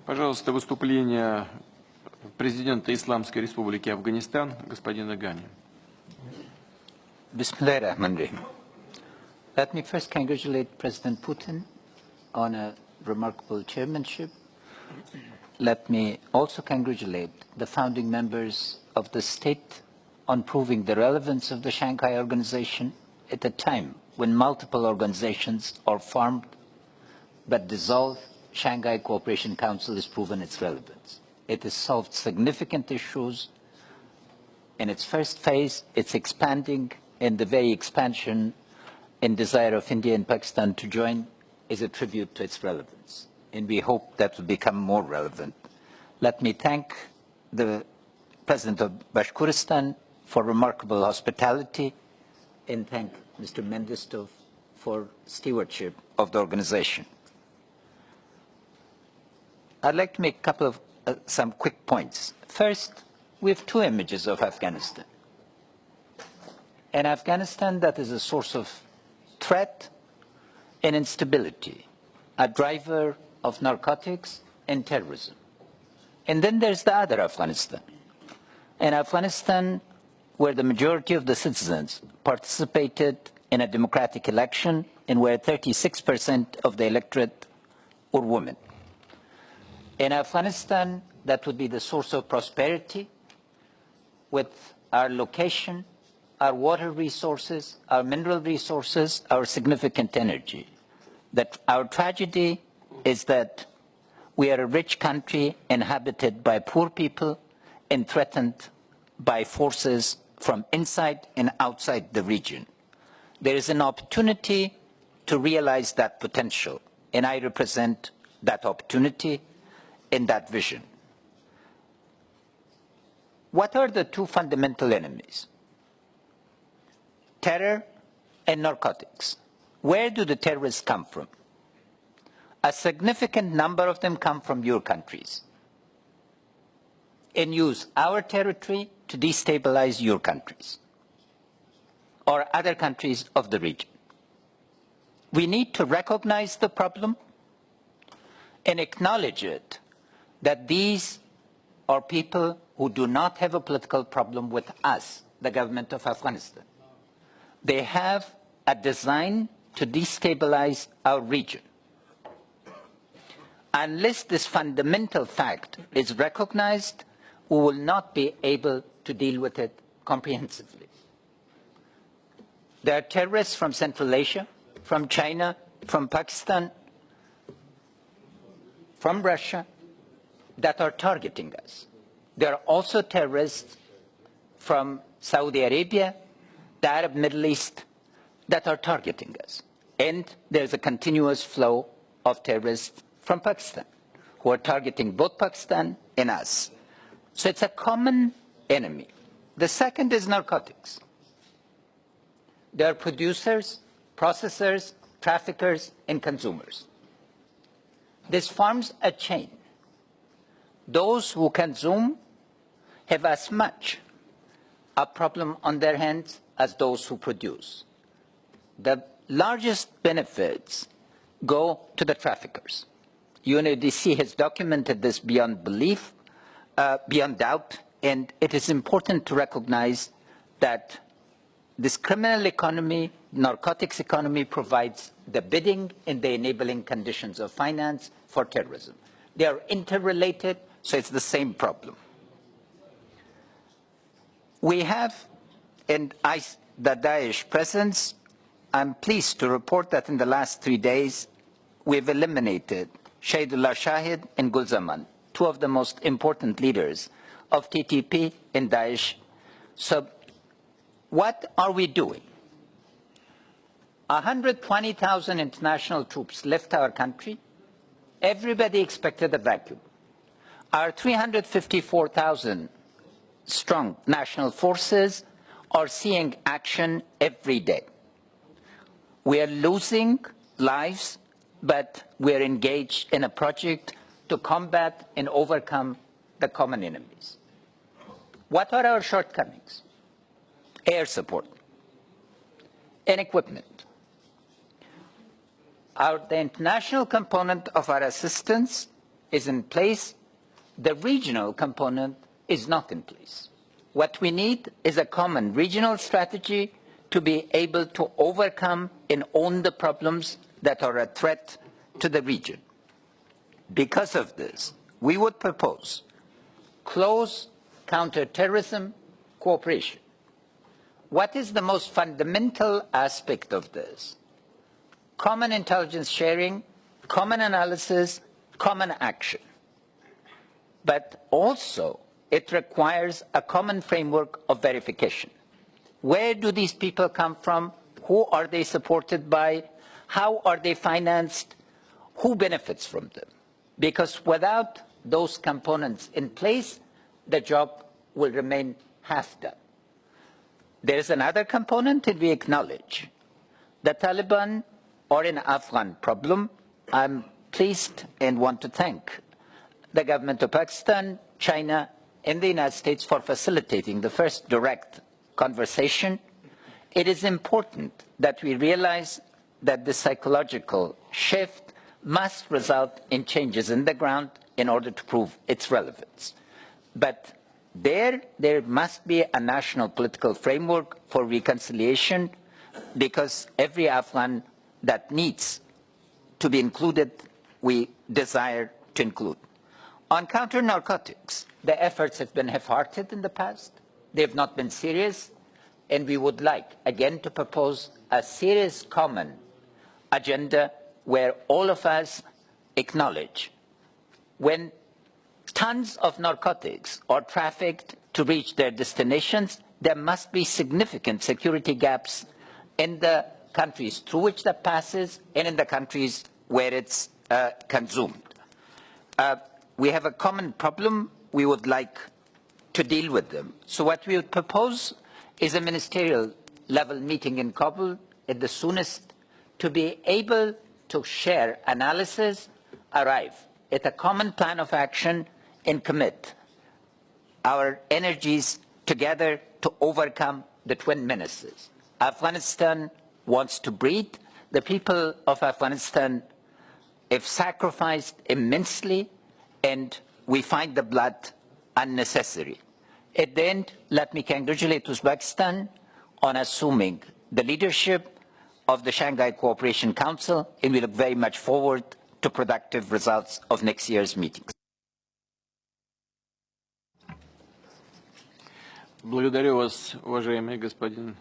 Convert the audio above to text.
Пожалуйста, выступление президента Исламской Республики Афганистан, господина Гани. Bismillahirrahmanirrahim. Let me first congratulate President Putin on a remarkable chairmanship. Let me also congratulate the founding members of the state on proving the relevance of the Shanghai Organization at a time when multiple organizations are formed but dissolved. Shanghai Cooperation Council has proven its relevance. It has solved significant issues. In its first phase, it's expanding, and the very expansion and desire of India and Pakistan to join is a tribute to its relevance, and we hope that will become more relevant. Let me thank the President of Bashkortostan for remarkable hospitality, and thank Mr. Mendistov for stewardship of the organization. I'd like to make a couple of some quick points. First, we have two images of Afghanistan. An Afghanistan that is a source of threat and instability, a driver of narcotics and terrorism. And then there's the other Afghanistan, an Afghanistan where the majority of the citizens participated in a democratic election and where 36% of the electorate were women. In Afghanistan, that would be the source of prosperity with our location, our water resources, our mineral resources, our significant energy. That our tragedy is that we are a rich country inhabited by poor people and threatened by forces from inside and outside the region. There is an opportunity to realize that potential, and I represent that opportunity in that vision. What are the two fundamental enemies? Terror and narcotics. Where do the terrorists come from? A significant number of them come from your countries and use our territory to destabilize your countries or other countries of the region. We need to recognize the problem and acknowledge it, that these are people who do not have a political problem with us, the government of Afghanistan. They have a design to destabilize our region. Unless this fundamental fact is recognized, we will not be able to deal with it comprehensively. There are terrorists from Central Asia, from China, from Pakistan, from Russia, that are targeting us. There are also terrorists from Saudi Arabia, the Arab Middle East, that are targeting us. And there's a continuous flow of terrorists from Pakistan who are targeting both Pakistan and us. So it's a common enemy. The second is narcotics. There are producers, processors, traffickers, and consumers. This forms a chain. Those who consume have as much a problem on their hands as those who produce. The largest benefits go to the traffickers. UNODC has documented this beyond belief, beyond doubt, and it is important to recognize that this criminal economy, narcotics economy, provides the bidding and the enabling conditions of finance for terrorism. They are interrelated, so it's the same problem. We have in the Daesh presence. I'm pleased to report that in the last 3 days, we've eliminated Shahidullah Shahid and Gulzaman, two of the most important leaders of TTP and Daesh. So what are we doing? 120,000 international troops left our country. Everybody expected a vacuum. Our 354,000 strong national forces are seeing action every day. We are losing lives, but we are engaged in a project to combat and overcome the common enemies. What are our shortcomings? Air support and equipment. The international component of our assistance is in place, the regional component is not in place. What we need is a common regional strategy to be able to overcome and own the problems that are a threat to the region. Because of this, we would propose close counterterrorism cooperation. What is the most fundamental aspect of this? Common intelligence sharing, common analysis, common action. But also, it requires a common framework of verification. Where do these people come from? Who are they supported by? How are they financed? Who benefits from them? Because without those components in place, the job will remain half done. There is another component that we acknowledge. The Taliban are an Afghan problem. I'm pleased and want to thank the government of Pakistan, China, and the United States for facilitating the first direct conversation. It is important that we realize that the psychological shift must result in changes in the ground in order to prove its relevance. But there must be a national political framework for reconciliation, because every Afghan that needs to be included, we desire to include. On counter-narcotics, the efforts have been half-hearted in the past. They have not been serious, and we would like, again, to propose a serious common agenda where all of us acknowledge when tons of narcotics are trafficked to reach their destinations, there must be significant security gaps in the countries through which that passes and in the countries where it's consumed. We have a common problem. We would like to deal with them. So what we would propose is a ministerial level meeting in Kabul at the soonest to be able to share analysis, arrive at a common plan of action, and commit our energies together to overcome the twin menaces. Afghanistan wants to breathe. The people of Afghanistan have sacrificed immensely, and we find the blood unnecessary. At the end, let me congratulate Uzbekistan on assuming the leadership of the Shanghai Cooperation Council, and we look very much forward to productive results of next year's meetings. Благодарю вас, уважаемый господин